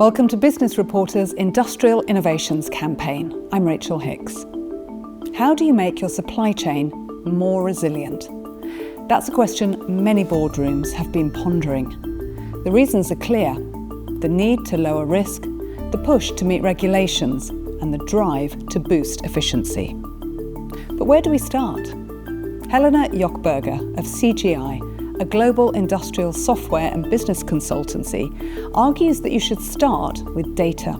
Welcome to Business Reporter's Industrial Innovations campaign. I'm Rachel Hicks. How do you make your supply chain more resilient? That's a question many boardrooms have been pondering. The reasons are clear: the need to lower risk, the push to meet regulations, and the drive to boost efficiency. But where do we start? Helena Jochberger of CGI, a global industrial software and business consultancy, argues that you should start with data.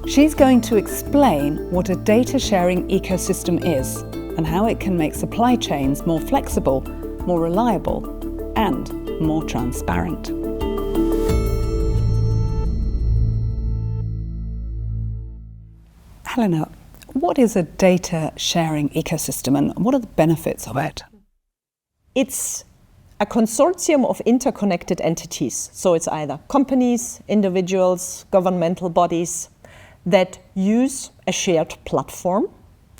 She's going to explain what a data sharing ecosystem is and how it can make supply chains more flexible, more reliable, and more transparent. Helena, what is a data sharing ecosystem and what are the benefits of it? It's a consortium of interconnected entities. So it's either companies, individuals, governmental bodies that use a shared platform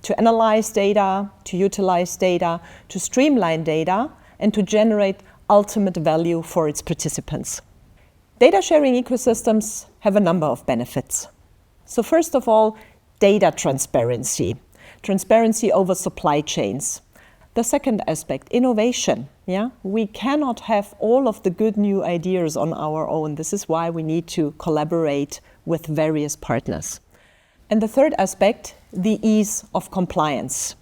to analyze data, to utilize data, to streamline data, and to generate ultimate value for its participants. Data sharing ecosystems have a number of benefits. So first of all, data transparency. Transparency over supply chains. The second aspect, innovation. We cannot have all of the good new ideas on our own. This is why we need to collaborate with various partners. And the third aspect, the ease of compliance.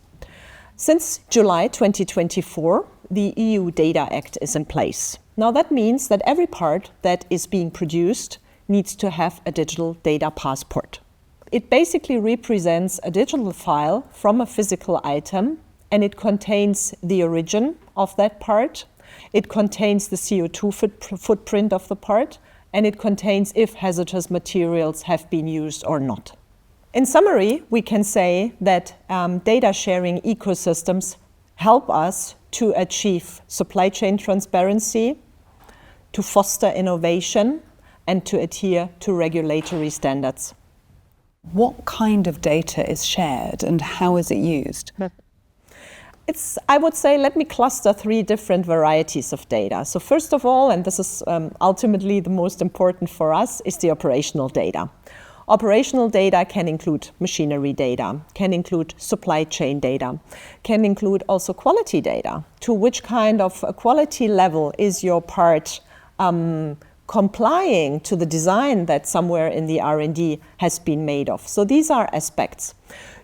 Since July 2024, the EU Data Act is in place. Now that means that every part that is being produced needs to have a digital data passport. It basically represents a digital file from a physical item, and it contains the origin of that part, it contains the CO2 footprint of the part, and it contains if hazardous materials have been used or not. In summary, we can say that data sharing ecosystems help us to achieve supply chain transparency, to foster innovation, and to adhere to regulatory standards. What kind of data is shared and how is it used? I would say, let me cluster three different varieties of data. So first of all, and this is ultimately the most important for us, is the operational data. Operational data can include machinery data, can include supply chain data, can include also quality data. To which kind of quality level is your part complying to the design that somewhere in the R&D has been made of? So these are aspects.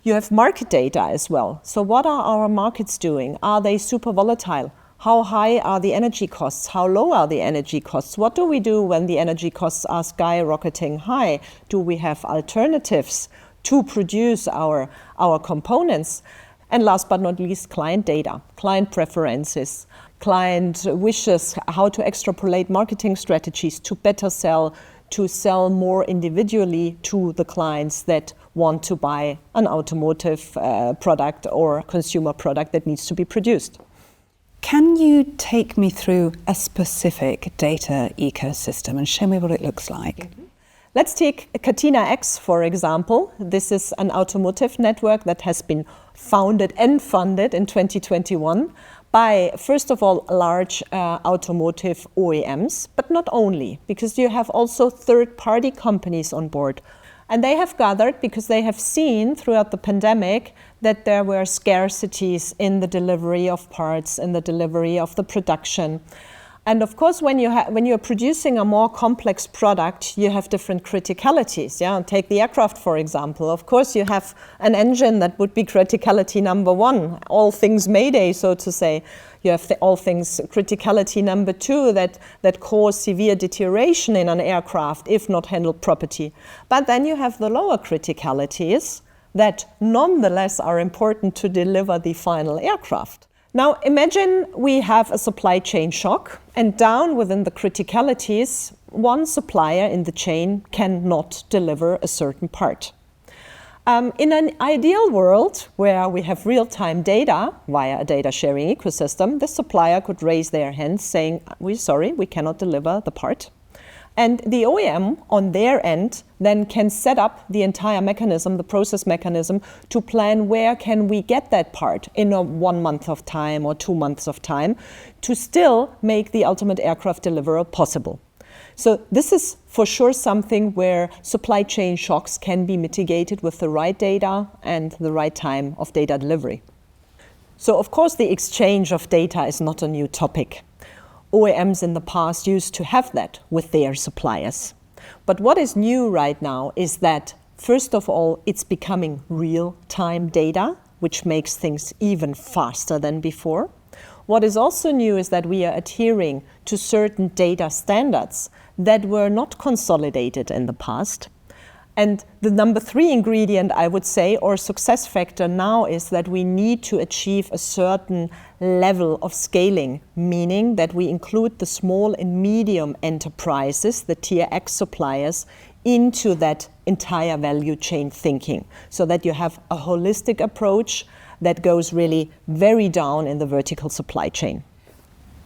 You have market data as well. So what are our markets doing? Are they super volatile? How high are the energy costs? How low are the energy costs? What do we do when the energy costs are skyrocketing high? Do we have alternatives to produce our components? And last but not least, client data, client preferences, client wishes, how to extrapolate marketing strategies to better sell, to sell more individually to the clients that want to buy an automotive product or consumer product that needs to be produced. Can you take me through a specific data ecosystem and show me what it looks like? Mm-hmm. Let's take Catena X, for example. This is an automotive network that has been founded and funded in 2021 by, first of all, large automotive OEMs, but not only, because you have also third-party companies on board. And they have gathered because they have seen throughout the pandemic that there were scarcities in the delivery of parts, in the delivery of the production. And of course, when you're producing a more complex product, you have different criticalities. Take the aircraft, for example. Of course, you have an engine that would be criticality number one, all things Mayday, so to say. You have all things criticality number two that cause severe deterioration in an aircraft if not handled properly. But then you have the lower criticalities that nonetheless are important to deliver the final aircraft. Now imagine we have a supply chain shock, and down within the criticalities, one supplier in the chain cannot deliver a certain part. In an ideal world where we have real-time data via a data sharing ecosystem, the supplier could raise their hand saying, "We're sorry, we cannot deliver the part." And the OEM on their end then can set up the entire mechanism, the process mechanism, to plan where can we get that part in a 1 month of time or 2 months of time to still make the ultimate aircraft delivery possible. So this is for sure something where supply chain shocks can be mitigated with the right data and the right time of data delivery. So of course the exchange of data is not a new topic. OEMs in the past used to have that with their suppliers. But what is new right now is that, first of all, it's becoming real-time data, which makes things even faster than before. What is also new is that we are adhering to certain data standards that were not consolidated in the past. And the number 3 ingredient, I would say, or success factor now is that we need to achieve a certain level of scaling, meaning that we include the small and medium enterprises, the tier X suppliers, into that entire value chain thinking, so that you have a holistic approach that goes really very down in the vertical supply chain.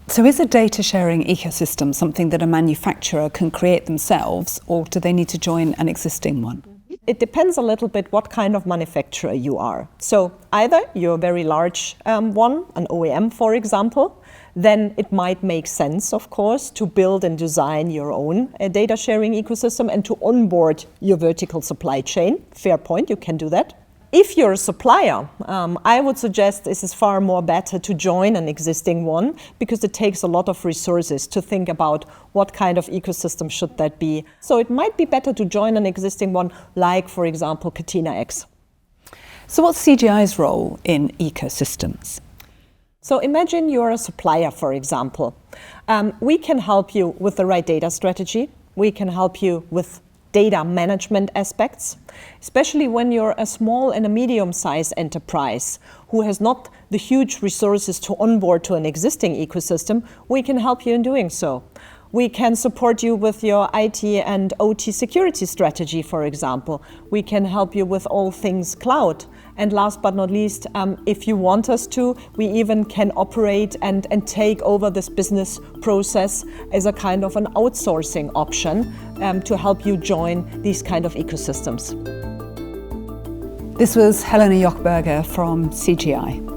So is a data sharing ecosystem something that a manufacturer can create themselves, or do they need to join an existing one? It depends a little bit what kind of manufacturer you are. So either you're a very large one, an OEM for example, then it might make sense, of course, to build and design your own data sharing ecosystem and to onboard your vertical supply chain. Fair point, you can do that. If you're a supplier, I would suggest this is far more better to join an existing one, because it takes a lot of resources to think about what kind of ecosystem should that be. So it might be better to join an existing one, like, for example, Catena X. So what's CGI's role in ecosystems? So imagine you're a supplier, for example. We can help you with the right data strategy. We can help you with data management aspects, especially when you're a small and a medium-sized enterprise who has not the huge resources to onboard to an existing ecosystem. We can help you in doing so. We can support you with your IT and OT security strategy, for example. We can help you with all things cloud. And last but not least, if you want us to, we even can operate and take over this business process as a kind of an outsourcing option to help you join these kind of ecosystems. This was Helena Jochberger from CGI.